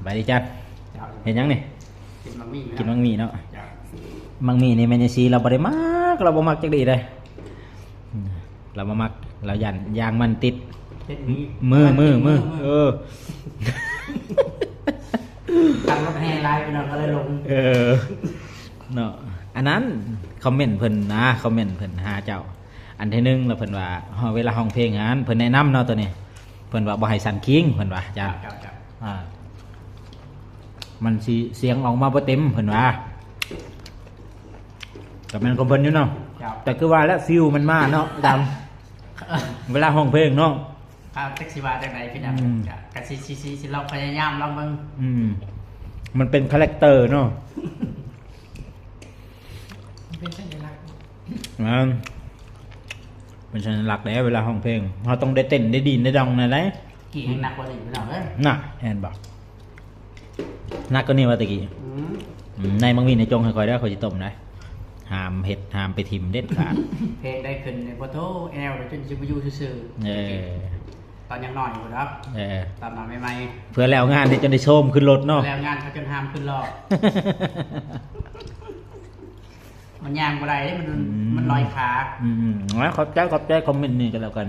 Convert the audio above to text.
บายดีจัดเห็นยังนี่ กินมังมี่ กินมังมีเนาะมังมีนี่แมนซีเราบ่ได้มักเราบ่มักจักดีเลยเราบ่มักเรายันยางมันติดมือตั้งรถแห่ไล่ไปหน่อยก็เลยลงเนาะอันนั้นคอมเมนต์เพิ่นนะคอมเมนต์เพิ่นหาเจ้าอันที่หนึ่งแล้วเพิ่นว่าเวลาห้องเพลงงานเพิ่นแนะนำเนาะตัวนี้เพิ่นว่าบ่ให้สั่นคิงเพิ่นว่าจ้ามันสิเสียงออกมาบ่เต็มเพิ่นว่าก็แม่นของเพิ่นอยู่เนาะแต่คือว่าแล้วฟิลมันมาเนาะดำเวลาห้องเพลงเนาะครับแท็กซี่ว่าจังไดพี่น้องกะสิเราพยายามลองเบิ่งมันเป็นคาแรคเตอร์เนาะเป็นสัญลักษณ์เป็นสัญลักษณ์แล้วเวลาห้องเพลงเราต้องได้เต้นได้ดีได้ดองนะได้กี่หนักกว่านี้พี่น้องเอ้ยน่ะแอนบอกหนักก็นี่ว่าตะกี้ในมังมีในจงให้คอยได้คอยจิต้มได้หามเห็ดหามไปทิมเด็ดขาดเพลงได้ขึ้นในโฟโต้แอลจนจิบยูซื่อตอนยังน้อยอยู่ครับตอนมาใหม่เพื่อแล้วงานนี่จนได้โชมขึ้นรถเนาะแล้วงานเขาจนห้ามขึ้นรอบมันยางอะไรมันลอยขาขอบใจคอมเมนต์นี่กันแล้วกัน